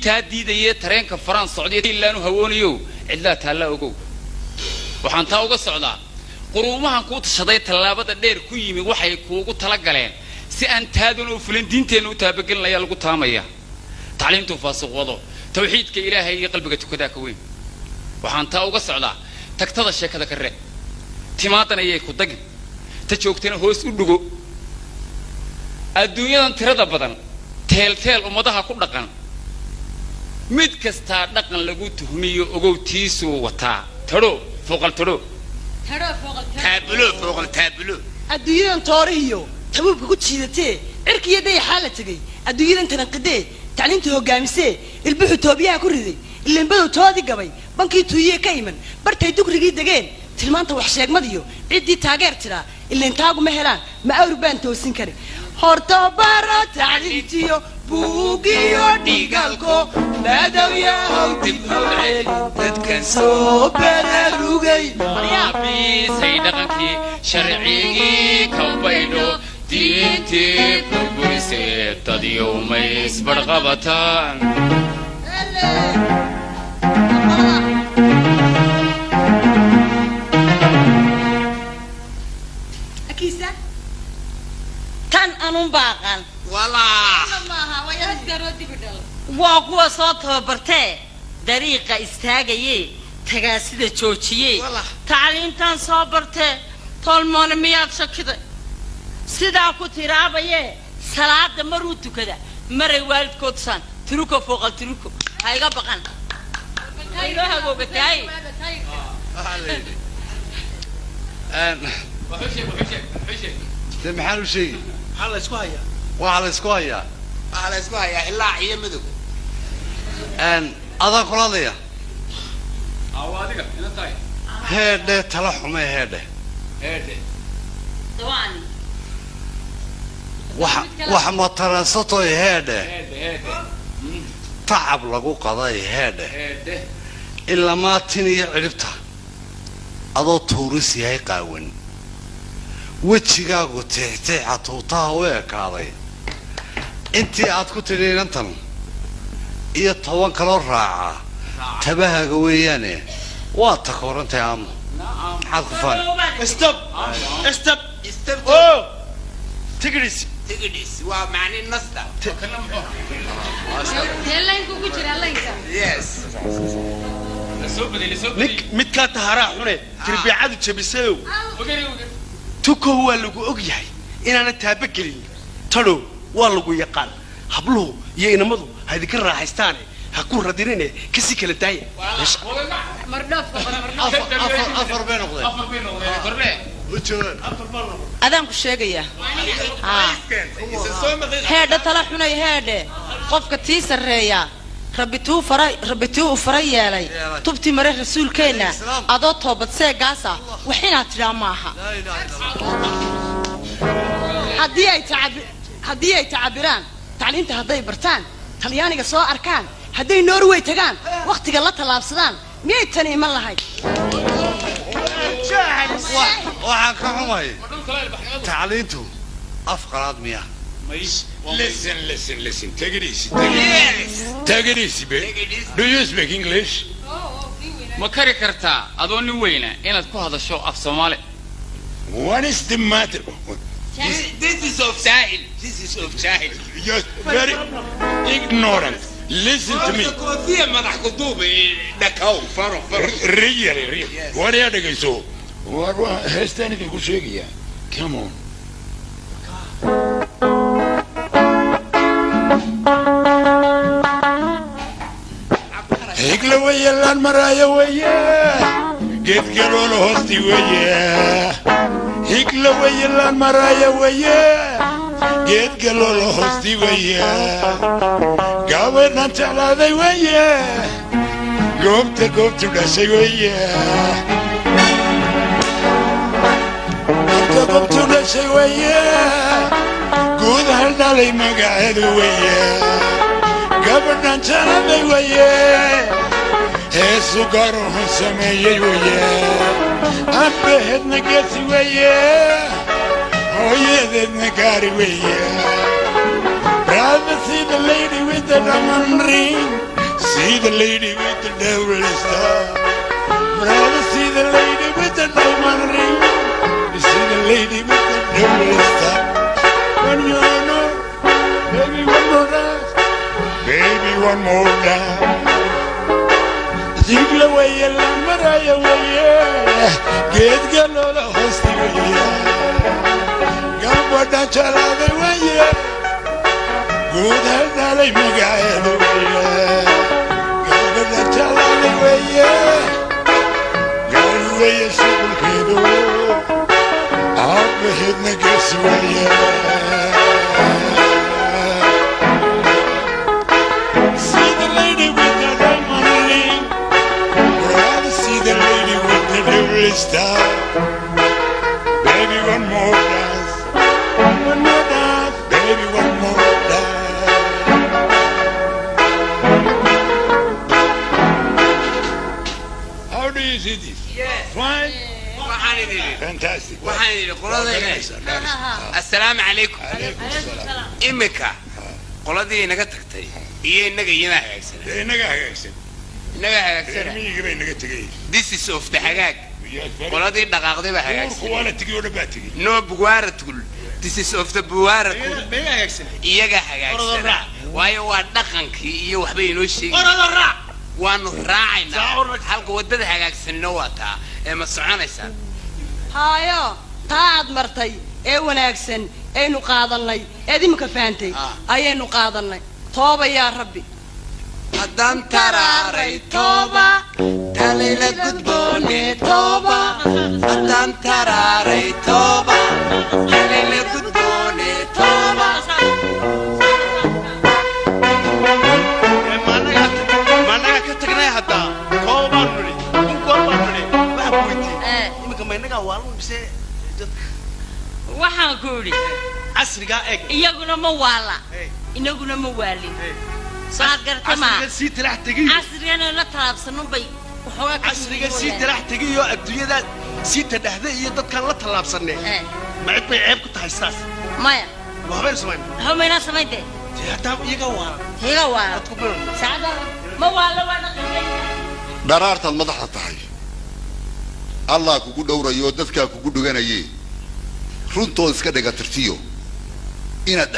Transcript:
تادي دي ترينك فرنسا سعودية إلا نهونيو إلا تلا وجو وحن تاوج السعودة قرومها كوت شديت اللابد الدير كوي من وحي كوجو تلقلين سأن تادون وفلندين تنو تابقين لا يلقو تامية تعلمتوا فاسق وضو توحيد كإلهي قلبك تكذا كوين وحن تاوج السعودة تقتضى الشيء كذا كره تماتنا يكو دق تشوكتنا هوس ودقو الدنيا ترى بدن تيل ومضاها كل دقن مد كستا دقن لقو تهميو أقو تيسو وتا ترو فوق الترو فوق التابلو الدنيا تاريخيو تبوك كنت شيدتي إركي يدي حالة تجي الدنيا تنقدي تعلمته جامسة البحث توبيها كردي اللي بدو تادي قبي بنكي تويه كيمن برتي دوك رجيد دجين تلمانته وحشاق مديو عدي تاجر ترى اللي انتاجوا مهلان ما أوروبان توسين كري هرتا برا تعلمتيو بوجيو ديجالكو بدو يا هو تبهوعي تتكنسو بناروجي يا بي سيدقكي شرعي كوبينو دينتي بروبوسي تديو ميس برغبتان أكيسة كان أنا باقان والله واقوى صوتها برتاء طريقة استاجية تجاسيد تشوشية تعليم تان صابرته طول ما نميات شكده سيدا كتيرابية صلاة مروتو كده مرة والد كوتسان تروكو فوق تروكو هاي قبقان هاي لوها بوقتاي وحشي ده محل شيء على اسكوايا وعلى اسكوايا إلا عيه مدو هذا قراضية عوادك هنا تاي هذا تلحم هذا طواني وحما ترى هذا تعب لقو قضاي هذا إلا ما تني عرفتها أضو تورسي هاي قاون وجهك تحتي عطوطها وياكاضي انتي عاد كنت لين انتن iyo 10 kala raaca tabahaga weeyane waa takooranta am maxaad ku faan stop oh tigris waa macni nasta heelanku ku jira laynka yes nik mid ka tahara xune tirbiicadu jabisayo tuko waa lagu og yahay inaana taaba gelin talo waa lagu yaqaan habluhu iyo inamadu هذه كرة حستانة هكون ردينه كسي كلا داية مرداف أفر بينه أدم كشجية هذا طلع حنا هذا قف كتيس الريا ربيتوه فريا علي تبتي مريح رسول كينا أضطه بتساق قاسة وحين أترى معها هدية تعبيران تعليمت هدي برتان talyaaniga soo arkaan haday Norway tagaan waqtiga la talaabsadaan miyay tani ma lahayd waxaan ka xumay tacliintu afqaraad miya listen take it easy babe do you speak English ma kari kartaa adoo nin weyna inaad ku hadasho af Soomaali what is the matter this is of Sahil you're very ignorant listen to me really what are you so what has anything to say here come on هيك لو يلا المرايا ويا قد قالوا له هستي ويا هيك لو يلا المرايا ويا قد قالوا له هستي ويا قاولنا انت على ذي ويا قمت ونسي ويا قمت ونسي ويا قود هلنا لي مقعد ويا قبلنا انت على ذي ويا هسو قارون سمي ويا أبهدنا قاسي ويا ويذدنا قاري ويا رابسي the lady with the diamond ring the lady with the double star. Brother, see the lady with the diamond ring. You see the lady with the double star. When you know, baby, one more dance. Baby, one more dance. Zigla way you land, Mariah way get galola hosti way. Gamba da chala de way. Good health, I Miguel way. Gamba da chala de way. Gal way shubul kedo. Aap hid na ges way. See the lady with the diamond ring. Rather see the lady with the double star. Baby, one more dance. One more dance. Baby, one more dance. How do you see this? Yes. Fine? waxaan idin Fantastic. waxaan idin qoladayna assalaamu calaykum imika qoladii inaga tagtay iyo inaga iyana hagaagsan Inaga hagaagsan. inaga hagaagsan Miyiga bay naga tagay. this is of the hagaag qoladii dhaqaaqday baa hagaagsan Kuwa la tagi oo dhan baa tagay. no buwaaratul this is of the buwaaratul meega hagaagsan iyaga hagaagsan waayo waa dhaqankii iyo waxba inoo sheegay orada raac waanu raacaynaa halka wadada hagaagsanina waa taa ee ma soconaysaa haayo taa aad martay ee wanaagsan aynu qaadannay eed imika fahantay ayaynu qaadannay tooba yaa rabbi haddaan taraaray tooba talayla gudboone tooba haddaan taraaray tooba talayla gudboone tooba maanaga ka tagnay hadda koobaan nuli koobaan nuli waxa ku weydiiyay imika maynaga waa lu bisee waxaan ku yidhi casriga eeg iyaguna ma waala inaguna ma waalin soo aad garata ma casriga sii talax tagay casrigana la talaabsano bay waxoogaa casriga sii talax tagay oo adduunyada sii tadhaxday iyo dadkan la talaabsanay ma cid bay ceeb ku tahay saas maya waxbay sameyn xumayna samayde hataa iyaga waa iyaga waa dadku badan saada ma waala waa dhaqanay dharaartaad madaxda tahay allah kugu dhowrayo dadkaa kugu dhuganayee runtood iska dhiga tirtiyo inaad